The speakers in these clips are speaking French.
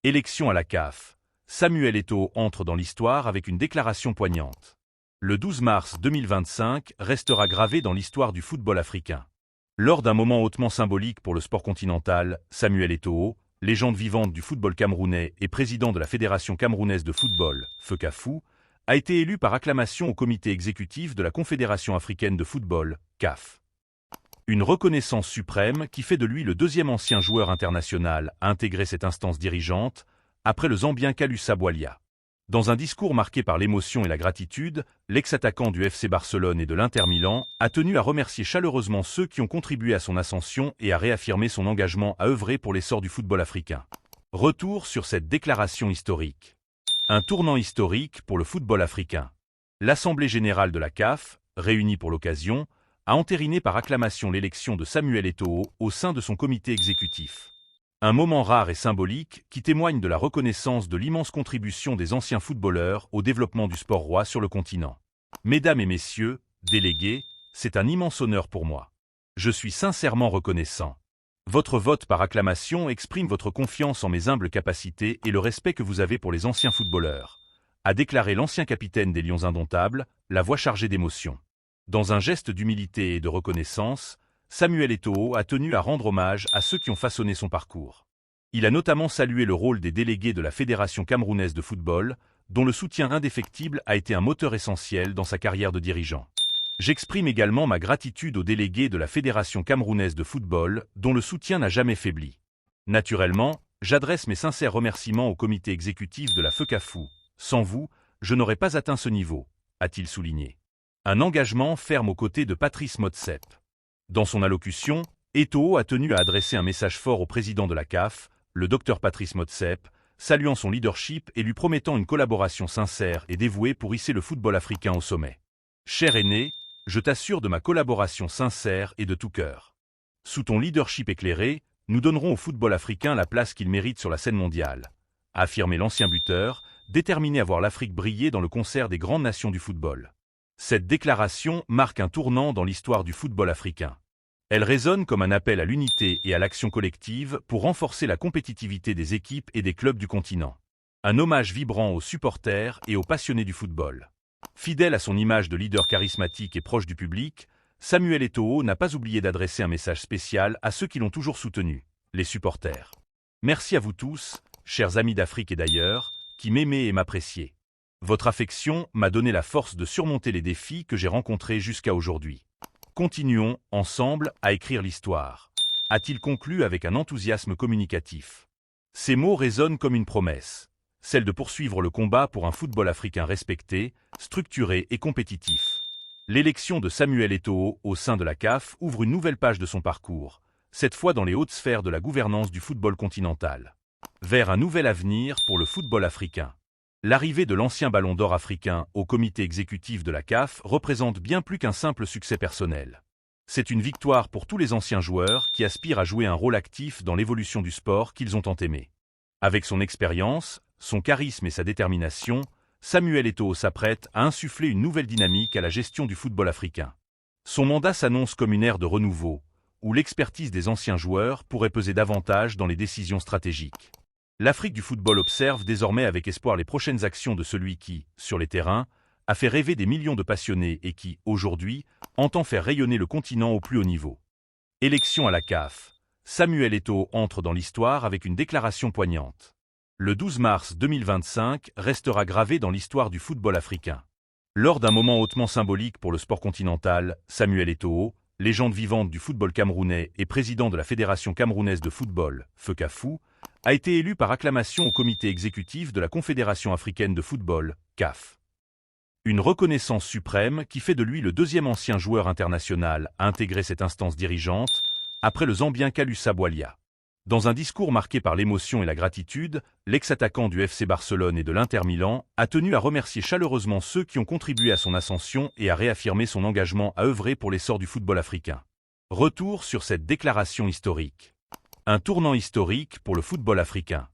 Élection à la CAF. Samuel Eto'o entre dans l'histoire avec une déclaration poignante. Le 12 mars 2025 restera gravé dans l'histoire du football africain. Lors d'un moment hautement symbolique pour le sport continental, Samuel Eto'o, légende vivante du football camerounais et président de la Fédération camerounaise de football, FECAFOOT, a été élu par acclamation au comité exécutif de la Confédération africaine de football, CAF. Une reconnaissance suprême qui fait de lui le deuxième ancien joueur international à intégrer cette instance dirigeante, après le Zambien Kalusa Bwalia. Dans un discours marqué par l'émotion et la gratitude, l'ex-attaquant du FC Barcelone et de l'Inter Milan a tenu à remercier chaleureusement ceux qui ont contribué à son ascension et à réaffirmer son engagement à œuvrer pour l'essor du football africain. Retour sur cette déclaration historique. Un tournant historique pour le football africain. L'Assemblée générale de la CAF, réunie pour l'occasion, a entériné par acclamation l'élection de Samuel Eto'o au sein de son comité exécutif. Un moment rare et symbolique qui témoigne de la reconnaissance de l'immense contribution des anciens footballeurs au développement du sport roi sur le continent. Mesdames et messieurs, délégués, c'est un immense honneur pour moi. Je suis sincèrement reconnaissant. Votre vote par acclamation exprime votre confiance en mes humbles capacités et le respect que vous avez pour les anciens footballeurs, a déclaré l'ancien capitaine des Lions indomptables, la voix chargée d'émotion. Dans un geste d'humilité et de reconnaissance, Samuel Eto'o a tenu à rendre hommage à ceux qui ont façonné son parcours. Il a notamment salué le rôle des délégués de la Fédération camerounaise de football, dont le soutien indéfectible a été un moteur essentiel dans sa carrière de dirigeant. J'exprime également ma gratitude aux délégués de la Fédération camerounaise de football, dont le soutien n'a jamais faibli. Naturellement, j'adresse mes sincères remerciements au comité exécutif de la FECAFOOT. Sans vous, je n'aurais pas atteint ce niveau, a-t-il souligné. Un engagement ferme aux côtés de Patrice Motsepe. Dans son allocution, Eto'o a tenu à adresser un message fort au président de la CAF, le Dr Patrice Motsepe, saluant son leadership et lui promettant une collaboration sincère et dévouée pour hisser le football africain au sommet. Cher aîné, je t'assure de ma collaboration sincère et de tout cœur. Sous ton leadership éclairé, nous donnerons au football africain la place qu'il mérite sur la scène mondiale, a affirmé l'ancien buteur, déterminé à voir l'Afrique briller dans le concert des grandes nations du football. Cette déclaration marque un tournant dans l'histoire du football africain. Elle résonne comme un appel à l'unité et à l'action collective pour renforcer la compétitivité des équipes et des clubs du continent. Un hommage vibrant aux supporters et aux passionnés du football. Fidèle à son image de leader charismatique et proche du public, Samuel Eto'o n'a pas oublié d'adresser un message spécial à ceux qui l'ont toujours soutenu, les supporters. Merci à vous tous, chers amis d'Afrique et d'ailleurs, qui m'aimez et m'appréciez. Votre affection m'a donné la force de surmonter les défis que j'ai rencontrés jusqu'à aujourd'hui. Continuons, ensemble, à écrire l'histoire, a-t-il conclu avec un enthousiasme communicatif. Ces mots résonnent comme une promesse, celle de poursuivre le combat pour un football africain respecté, structuré et compétitif. L'élection de Samuel Eto'o au sein de la CAF ouvre une nouvelle page de son parcours, cette fois dans les hautes sphères de la gouvernance du football continental. Vers un nouvel avenir pour le football africain. L'arrivée de l'ancien ballon d'or africain au comité exécutif de la CAF représente bien plus qu'un simple succès personnel. C'est une victoire pour tous les anciens joueurs qui aspirent à jouer un rôle actif dans l'évolution du sport qu'ils ont tant aimé. Avec son expérience, son charisme et sa détermination, Samuel Eto'o s'apprête à insuffler une nouvelle dynamique à la gestion du football africain. Son mandat s'annonce comme une ère de renouveau, où l'expertise des anciens joueurs pourrait peser davantage dans les décisions stratégiques. L'Afrique du football observe désormais avec espoir les prochaines actions de celui qui, sur les terrains, a fait rêver des millions de passionnés et qui, aujourd'hui, entend faire rayonner le continent au plus haut niveau. Élection à la CAF. Samuel Eto'o entre dans l'histoire avec une déclaration poignante. Le 12 mars 2025 restera gravé dans l'histoire du football africain. Lors d'un moment hautement symbolique pour le sport continental, Samuel Eto'o, légende vivante du football camerounais et président de la Fédération camerounaise de football, FECAFOOT, a été élu par acclamation au comité exécutif de la Confédération africaine de football, CAF. Une reconnaissance suprême qui fait de lui le deuxième ancien joueur international à intégrer cette instance dirigeante, après le Zambien Kalusa Bwalia. Dans un discours marqué par l'émotion et la gratitude, l'ex-attaquant du FC Barcelone et de l'Inter Milan a tenu à remercier chaleureusement ceux qui ont contribué à son ascension et à réaffirmer son engagement à œuvrer pour l'essor du football africain. Retour sur cette déclaration historique. Un tournant historique pour le football africain.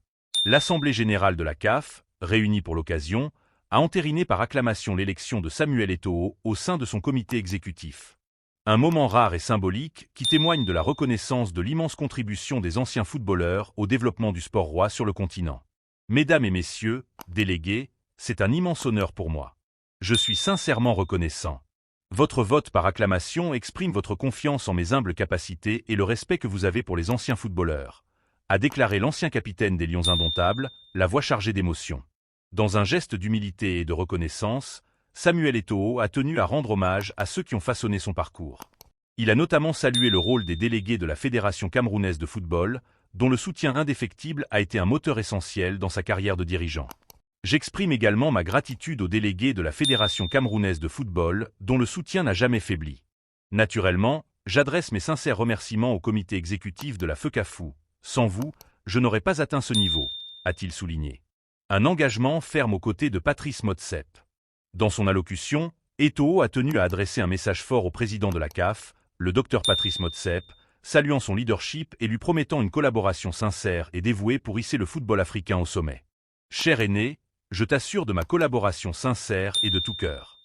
L'Assemblée générale de la CAF, réunie pour l'occasion, a entériné par acclamation l'élection de Samuel Eto'o au sein de son comité exécutif. Un moment rare et symbolique qui témoigne de la reconnaissance de l'immense contribution des anciens footballeurs au développement du sport roi sur le continent. Mesdames et messieurs, délégués, c'est un immense honneur pour moi. Je suis sincèrement reconnaissant. Votre vote par acclamation exprime votre confiance en mes humbles capacités et le respect que vous avez pour les anciens footballeurs, a déclaré l'ancien capitaine des Lions indomptables, la voix chargée d'émotion. Dans un geste d'humilité et de reconnaissance, Samuel Eto'o a tenu à rendre hommage à ceux qui ont façonné son parcours. Il a notamment salué le rôle des délégués de la Fédération camerounaise de football, dont le soutien indéfectible a été un moteur essentiel dans sa carrière de dirigeant. J'exprime également ma gratitude aux délégués de la Fédération camerounaise de football, dont le soutien n'a jamais faibli. Naturellement, j'adresse mes sincères remerciements au comité exécutif de la FECAFOOT. Sans vous, je n'aurais pas atteint ce niveau, a-t-il souligné. Un engagement ferme aux côtés de Patrice Motsepe. Dans son allocution, Eto'o a tenu à adresser un message fort au président de la CAF, le Dr Patrice Motsepe, saluant son leadership et lui promettant une collaboration sincère et dévouée pour hisser le football africain au sommet. Cher aîné, je t'assure de ma collaboration sincère et de tout cœur.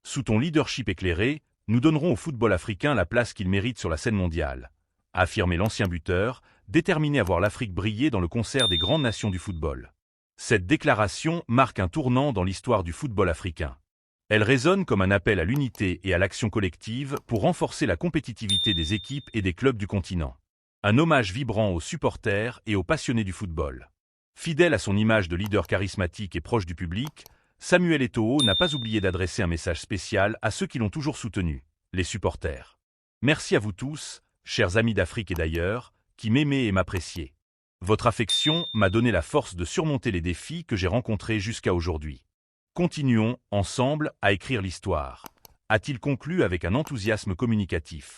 Sous ton leadership éclairé, nous donnerons au football africain la place qu'il mérite sur la scène mondiale, a affirmé l'ancien buteur, déterminé à voir l'Afrique briller dans le concert des grandes nations du football. Cette déclaration marque un tournant dans l'histoire du football africain. Elle résonne comme un appel à l'unité et à l'action collective pour renforcer la compétitivité des équipes et des clubs du continent. Un hommage vibrant aux supporters et aux passionnés du football. Fidèle à son image de leader charismatique et proche du public, Samuel Eto'o n'a pas oublié d'adresser un message spécial à ceux qui l'ont toujours soutenu, les supporters. Merci à vous tous, chers amis d'Afrique et d'ailleurs, qui m'aimez et m'appréciez. Votre affection m'a donné la force de surmonter les défis que j'ai rencontrés jusqu'à aujourd'hui. Continuons, ensemble, à écrire l'histoire, a-t-il conclu avec un enthousiasme communicatif.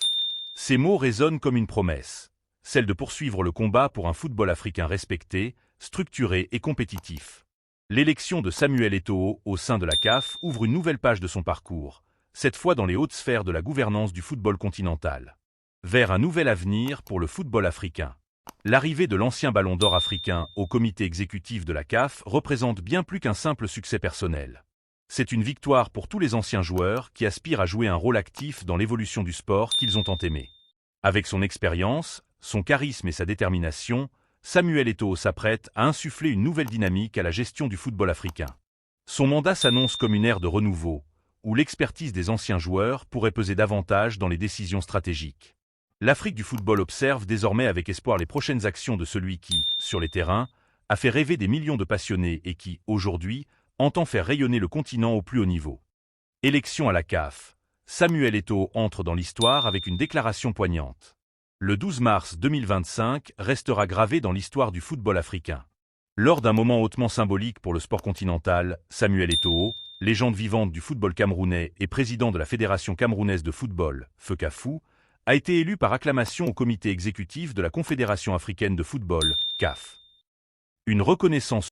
Ces mots résonnent comme une promesse, celle de poursuivre le combat pour un football africain respecté, structuré et compétitif. L'élection de Samuel Eto'o au sein de la CAF ouvre une nouvelle page de son parcours, cette fois dans les hautes sphères de la gouvernance du football continental. Vers un nouvel avenir pour le football africain. L'arrivée de l'ancien ballon d'or africain au comité exécutif de la CAF représente bien plus qu'un simple succès personnel. C'est une victoire pour tous les anciens joueurs qui aspirent à jouer un rôle actif dans l'évolution du sport qu'ils ont tant aimé. Avec son expérience, son charisme et sa détermination, Samuel Eto'o s'apprête à insuffler une nouvelle dynamique à la gestion du football africain. Son mandat s'annonce comme une ère de renouveau, où l'expertise des anciens joueurs pourrait peser davantage dans les décisions stratégiques. L'Afrique du football observe désormais avec espoir les prochaines actions de celui qui, sur les terrains, a fait rêver des millions de passionnés et qui, aujourd'hui, entend faire rayonner le continent au plus haut niveau. Élection à la CAF. Samuel Eto'o entre dans l'histoire avec une déclaration poignante. Le 12 mars 2025 restera gravé dans l'histoire du football africain. Lors d'un moment hautement symbolique pour le sport continental, Samuel Eto'o, légende vivante du football camerounais et président de la Fédération camerounaise de football, FECAFOOT, a été élu par acclamation au comité exécutif de la Confédération africaine de football, CAF. Une reconnaissance